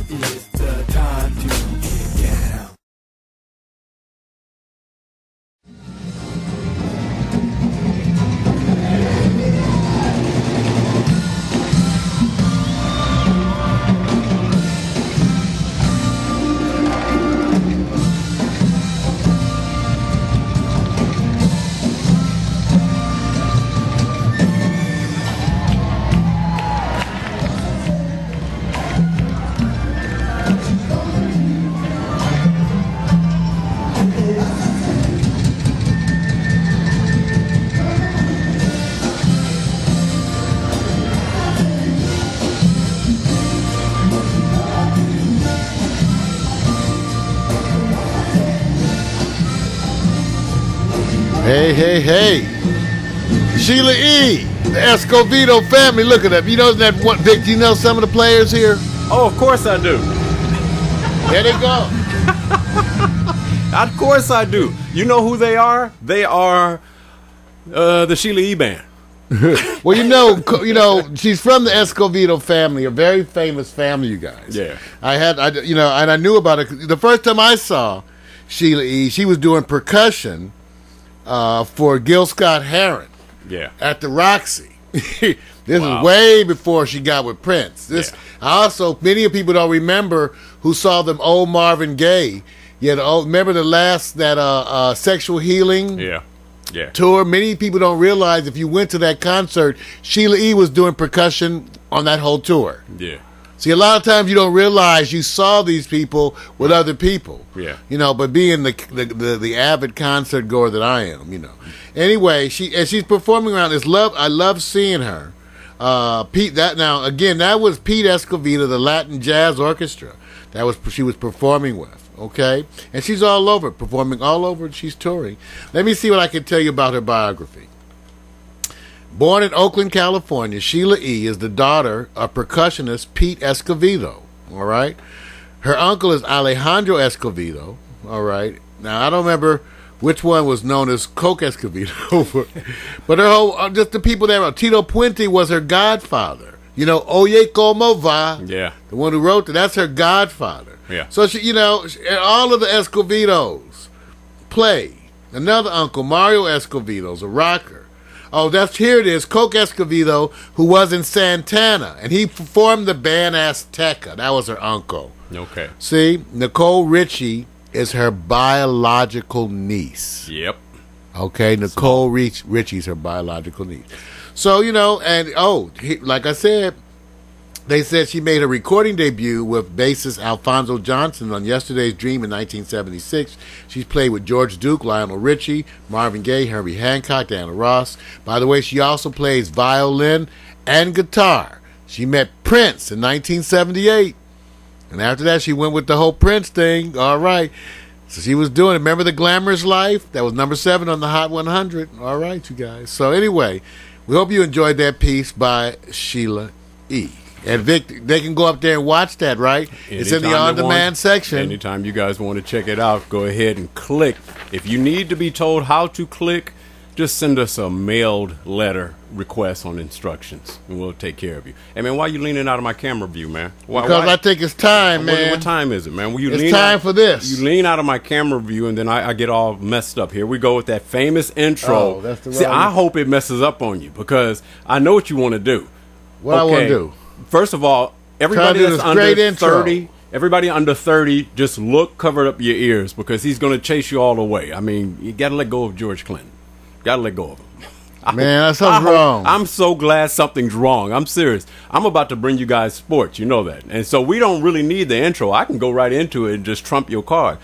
It's the time to get down. Hey, hey, hey. Sheila E, the Escovedo family. Look at them. You know that one, Vick, do you know some of the players here? Oh, of course I do. There they go. Of course I do. You know who they are? They are the Sheila E band. Well, you know, she's from the Escovedo family, a very famous family, you guys. Yeah. And I knew about it. The first time I saw Sheila E, she was doing percussion for Gil Scott-Heron. Yeah. At the Roxy. This Wow. is way before she got with Prince. Many people don't remember who saw them old Marvin Gaye. Remember that Sexual Healing tour? Many people don't realize if you went to that concert, Sheila E was doing percussion on that whole tour. Yeah. See, a lot of times you don't realize you saw these people with other people. Yeah. But being the avid concert goer that I am, Anyway, she's performing around this. I love seeing her. That was Pete Escovedo, the Latin Jazz Orchestra. She was performing with. Okay? And she's all over, performing all over, and she's touring. Let me see what I can tell you about her biography. Born in Oakland, California, Sheila E. is the daughter of percussionist Pete Escovedo, all right? Her uncle is Alejandro Escovedo, all right? Now, I don't remember which one was known as Coke Escovedo, but her whole, just the people there, Tito Puente was her godfather. Oye Como Va, Yeah. the one who wrote that's her godfather. Yeah. So, all of the Escovedos play. Another uncle, Mario Escovedo's a rocker. Oh, here it is, Coke Escovedo, who was in Santana, and he formed the band Azteca. That was her uncle. Okay. See, Nicole Richie is her biological niece. Yep. Okay, Nicole Richie's her biological niece. So, like I said, they said she made a recording debut with bassist Alfonso Johnson on Yesterday's Dream in 1976. She's played with George Duke, Lionel Richie, Marvin Gaye, Herbie Hancock, Diana Ross. By the way, she also plays violin and guitar. She met Prince in 1978. And after that, she went with the whole Prince thing. All right. So she was doing it. Remember The Glamorous Life? That was number 7 on the Hot 100. All right, you guys. So anyway, we hope you enjoyed that piece by Sheila E. And Vic, they can go up there and watch that, right? It's in the on-demand section. Anytime you guys want to check it out, go ahead and click. If you need to be told how to click, just send us a mailed letter request on instructions, and we'll take care of you. Hey, man, why are you leaning out of my camera view, man? Because I think it's time, man. What time is it, man? It's time for this. You lean out of my camera view, and then I get all messed up. Here we go with that famous intro. Oh, that's the See, wrong I hope it messes up on you, because I know what you want to do. What I want to do? First of all, everybody that's under 30, everybody under 30, just cover up your ears, because he's going to chase you all the way. I mean, you got to let go of George Clinton. Got to let go of him. Man, something's wrong. I'm so glad something's wrong. I'm serious. I'm about to bring you guys sports. You know that. And so we don't really need the intro. I can go right into it and just trump your card.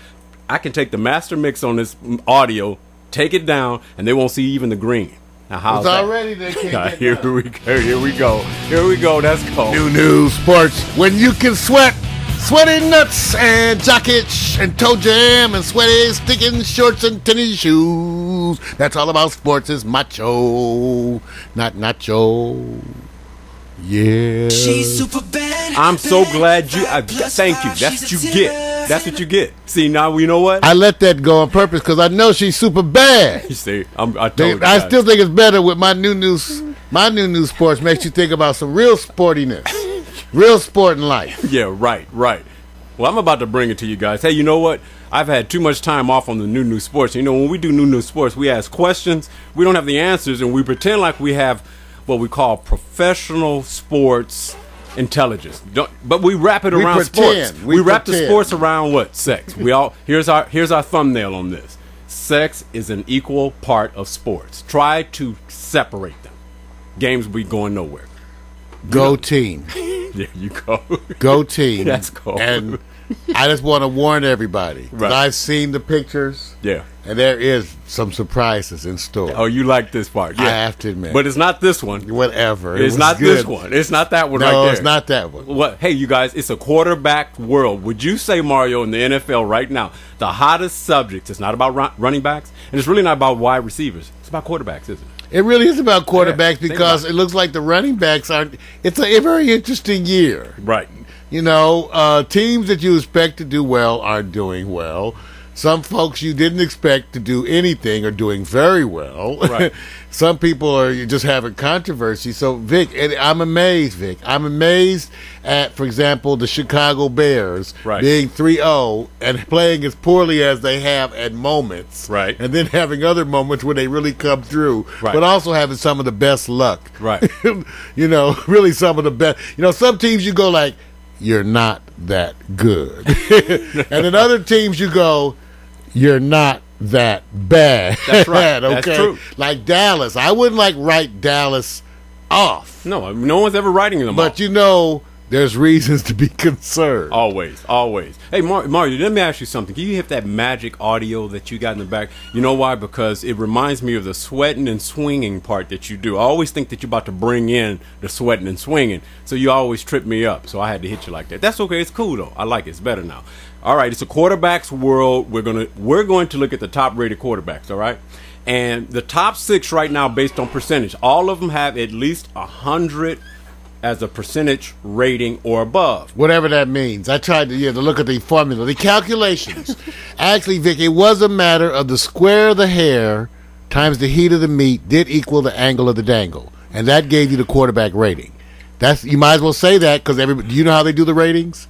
I can take the master mix on this audio, take it down, and they won't see even the green. Now, how's that? Already they can't Here we go. That's cold. New news sports. When you can sweat, sweaty nuts and jackets and toe jam and sweaty sticking shorts and tennis shoes. That's all about sports. Is macho, not nacho. Yeah. She's super bad. I'm so glad you. Thank you. That's what you get. That's what you get. See, now you know what? I let that go on purpose because I know she's super bad. You see, I told you. I still think it's better with my new news. My new sports makes you think about some real sportiness, real sport in life. Yeah, right. Well, I'm about to bring it to you guys. Hey, you know what? I've had too much time off on the new sports. You know, when we do new sports, we ask questions. We don't have the answers, and we pretend like we have what we call professional sports intelligence. But we wrap it around sports. We wrap the sports around what? Sex. Here's our thumbnail on this. Sex is an equal part of sports. Try to separate them. Games will be going nowhere. Go team. There you go. Go team. That's cool. And I just want to warn everybody. Right. I've seen the pictures. Yeah. And there is some surprises in store. Oh, you like this part. Yeah. I have to admit. But it's not this one. Whatever. It's not good. This one. It's not that one right there. No, it's not that one. What? Hey, you guys, it's a quarterback world. Would you say, Mario, in the NFL right now, the hottest subject, it's not about running backs, and it's really not about wide receivers. It's about quarterbacks, isn't it? It really is about quarterbacks because it looks like the running backs aren't. It's a very interesting year. Right. You know, teams that you expect to do well aren't doing well. Some folks you didn't expect to do anything are doing very well. Right. Some people are just having controversy. So, Vic, and I'm amazed, Vic. I'm amazed at, for example, the Chicago Bears being 3-0 and playing as poorly as they have at moments. Right. And then having other moments where they really come through. Right. But also having some of the best luck. Right. You know, really some of the best. You know, some teams you go like, you're not that good. And in other teams you go, you're not that bad. That's right. Okay? That's true. Like Dallas. I wouldn't write Dallas off. No, no one's ever writing them off. But you know, there's reasons to be concerned. Always, always. Hey, Mario, let me ask you something. Can you hit that magic audio that you got in the back? You know why? Because it reminds me of the sweating and swinging part that you do. I always think that you're about to bring in the sweating and swinging, so you always trip me up. So I had to hit you like that. That's okay. It's cool, though. I like it. It's better now. All right, it's a quarterback's world. We're going to look at the top-rated quarterbacks, all right? And the top 6 right now based on percentage, all of them have at least 100 as a percentage rating or above. Whatever that means. I tried to look at the formula, the calculations. Actually, Vic, it was a matter of the square of the hair times the heat of the meat did equal the angle of the dangle. And that gave you the quarterback rating. You might as well say that because do you know how they do the ratings?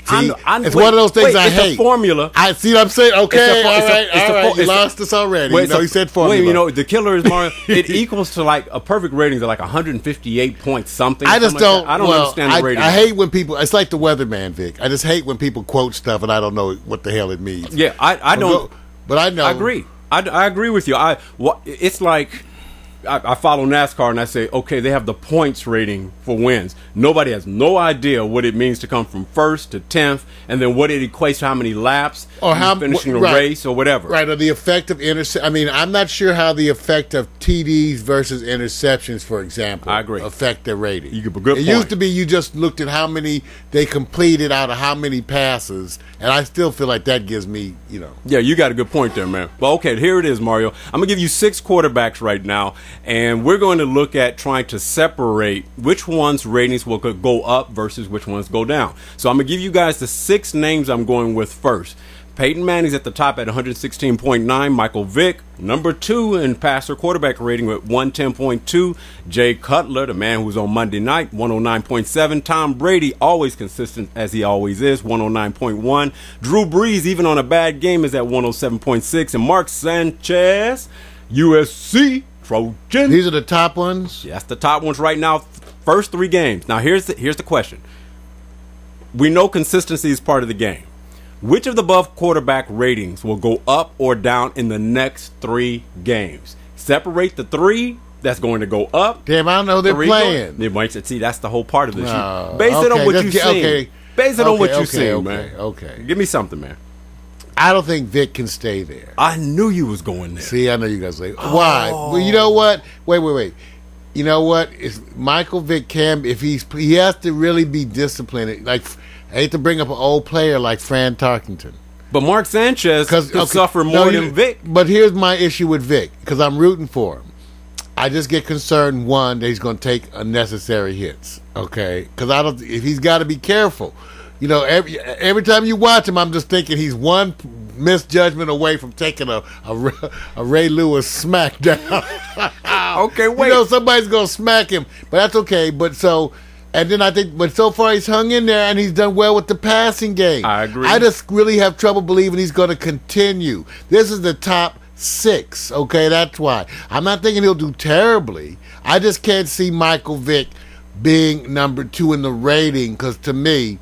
See, it's one of those things I hate. It's a formula. I see what I'm saying. Okay, all right. You lost us already. He said formula. Wait, you know, the killer is Mario. It equals to like a perfect rating to like 158 point something. I just don't. I don't understand the rating. I hate when people. It's like the weatherman, Vic. I just hate when people quote stuff and I don't know what the hell it means. Yeah, I don't. But I know. I agree. I agree with you. It's like. I follow NASCAR and I say, okay, they have the points rating for wins. Nobody has no idea what it means to come from 1st to 10th, and then what it equates to how many laps or how finishing a race or whatever. Right, or the effect of I mean, I'm not sure how the effect of TDs versus interceptions, for example, affect their rating. You give a good point. It used to be you just looked at how many they completed out of how many passes, and I still feel like that gives me, Yeah, you got a good point there, man. Well, okay, here it is, Mario. I'm going to give you 6 quarterbacks right now. And we're going to look at trying to separate which ones' ratings will go up versus which ones go down. So I'm going to give you guys the 6 names I'm going with first. Peyton Manning's at the top at 116.9. Michael Vick, number 2 in passer quarterback rating with 110.2. Jay Cutler, the man who's on Monday night, 109.7. Tom Brady, always consistent as he always is, 109.1. Drew Brees, even on a bad game, is at 107.6. And Mark Sanchez, USC Trojan. These are the top ones? Yeah, that's the top ones right now. First 3 games. Now, here's the question. We know consistency is part of the game. Which of the above quarterback ratings will go up or down in the next 3 games? Separate the 3 that's going to go up. Damn, I don't know they're playing. See, that's the whole part of this. Base it on what you've seen. Base it on what you've seen, man. Okay. Give me something, man. I don't think Vic can stay there. I knew you was going there. See, I know you guys say why. Well, you know what? Wait. You know what? It's Michael Vick can if he has to really be disciplined. Like I hate to bring up an old player like Fran Tarkenton. But Mark Sanchez could suffer more than Vic. But here's my issue with Vic because I'm rooting for him. I just get concerned that he's going to take unnecessary hits. Okay, because if he's got to be careful. You know, every time you watch him, I'm just thinking he's one misjudgment away from taking a Ray Lewis smack down. Okay, wait. You know, somebody's going to smack him, but that's okay. But so And then I think, but so far he's hung in there and he's done well with the passing game. I agree. I just really have trouble believing he's going to continue. This is the top 6, okay? That's why. I'm not thinking he'll do terribly. I just can't see Michael Vick being number 2 in the rating, because to me,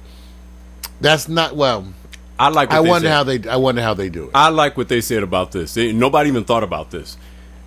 that's not, well, I like. I wonder how they do it. I like what they said about this. Nobody even thought about this.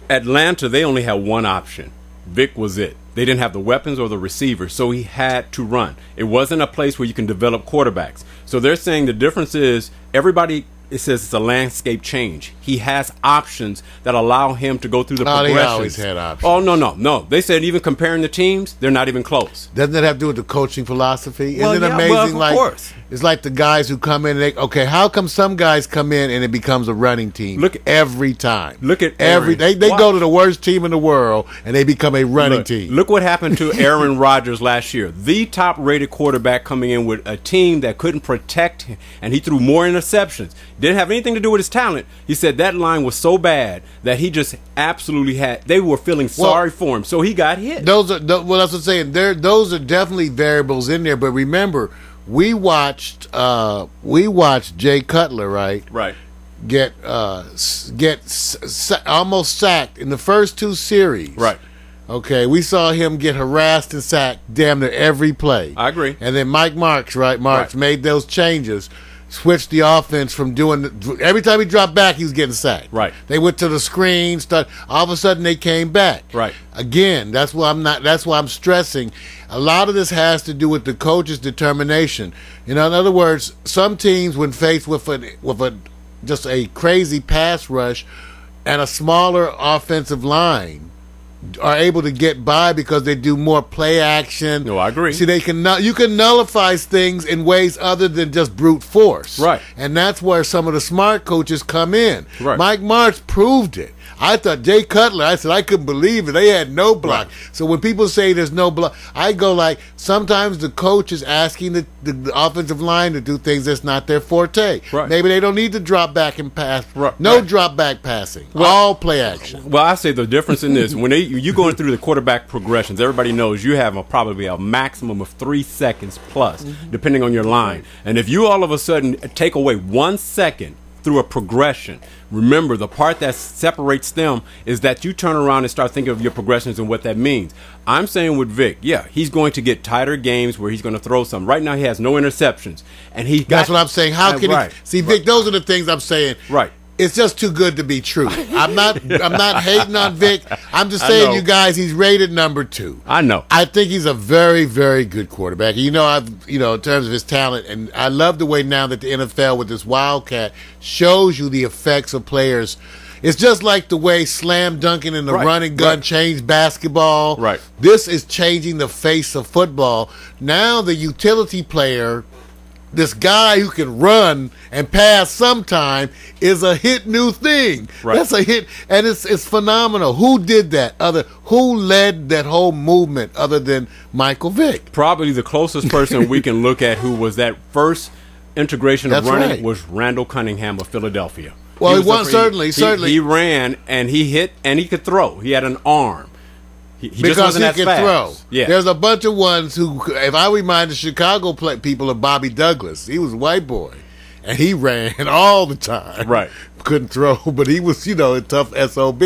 Atlanta, they only had one option. Vick was it. They didn't have the weapons or the receivers, so he had to run. It wasn't a place where you can develop quarterbacks. So they're saying the difference is everybody, it says it's a landscape change. He has options that allow him to go through the progressions. They always had options. Oh, no. They said even comparing the teams, they're not even close. Doesn't that have to do with the coaching philosophy? Well, Isn't it yeah, amazing? well, of course. It's like the guys who come in and how come some guys come in and it becomes a running team every time? Look at they go to the worst team in the world and they become a running team. Look what happened to Aaron Rodgers last year. The top-rated quarterback coming in with a team that couldn't protect him, and he threw more interceptions. Didn't have anything to do with his talent. He said that line was so bad that he just absolutely they were feeling sorry for him, so he got hit. That's what I'm saying. Those are definitely variables in there, but remember, we watched Jay Cutler, right? Get almost sacked in the first 2 series. Right. Okay, we saw him get harassed and sacked damn near every play. I agree. And then Mike Marks, made those changes, switched the offense from every time he dropped back, he was getting sacked. Right. They went to the screen, all of a sudden they came back. Right. Again, that's why I'm stressing. A lot of this has to do with the coach's determination. In other words, some teams, when faced with just a crazy pass rush and a smaller offensive line, are able to get by because they do more play action. No, I agree. See, you can nullify things in ways other than just brute force. Right. And that's where some of the smart coaches come in. Right. Mike Martz proved it. I thought Jay Cutler, I said, I couldn't believe it. They had no block. Right. So when people say there's no block, I go like, sometimes the coach is asking the offensive line to do things that's not their forte. Right. Maybe they don't need to drop back and pass. Right. No drop back passing. All play action. Well, I say the difference in this, when you going through the quarterback progressions, everybody knows you have probably a maximum of 3 seconds plus, depending on your line. And if you all of a sudden take away 1 second through a progression, remember the part that separates them is that you turn around and start thinking of your progressions and what that means. I'm saying with Vick, he's going to get tighter games where he's going to throw some. Right now he has no interceptions, and that's what I'm saying. How can he see, Vick? Those are the things I'm saying. Right. It's just too good to be true. I'm not hating on Vick. I'm just saying, you guys, he's rated number 2. I know. I think he's a very, very good quarterback. In terms of his talent, and I love the way now that the NFL with this Wildcat shows you the effects of players. It's just like the way slam dunking and the running gun changed basketball. Right. This is changing the face of football. Now the utility player, this guy who can run and pass sometime, is a hit new thing. Right. That's a hit, and it's phenomenal. Who did that? Who led that whole movement other than Michael Vick? Probably the closest person we can look at who was that first integration of running was Randall Cunningham of Philadelphia. Well, he was certainly. He ran and he hit and he could throw. He had an arm. He just because wasn't he as can fast. throw. Yeah. There's a bunch of ones who, if I remind the Chicago people of Bobby Douglas, he was a white boy, and he ran all the time. Right. Couldn't throw, but he was, a tough SOB.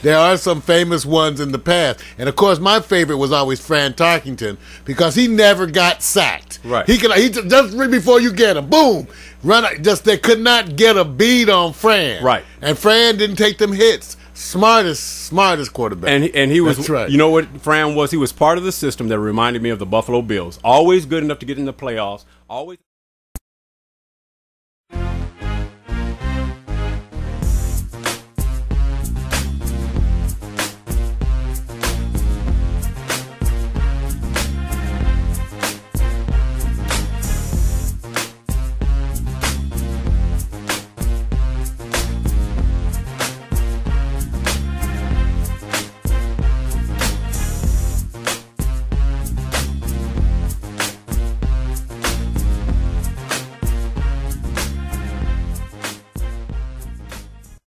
There are some famous ones in the past. And, of course, my favorite was always Fran Tarkington because he never got sacked. Right. He just right before you get him, boom, they could not get a beat on Fran. Right. And Fran didn't take them hits. Smartest quarterback. And he was, That's right. You know what Fran was? He was part of the system that reminded me of the Buffalo Bills. Always good enough to get in the playoffs. Always.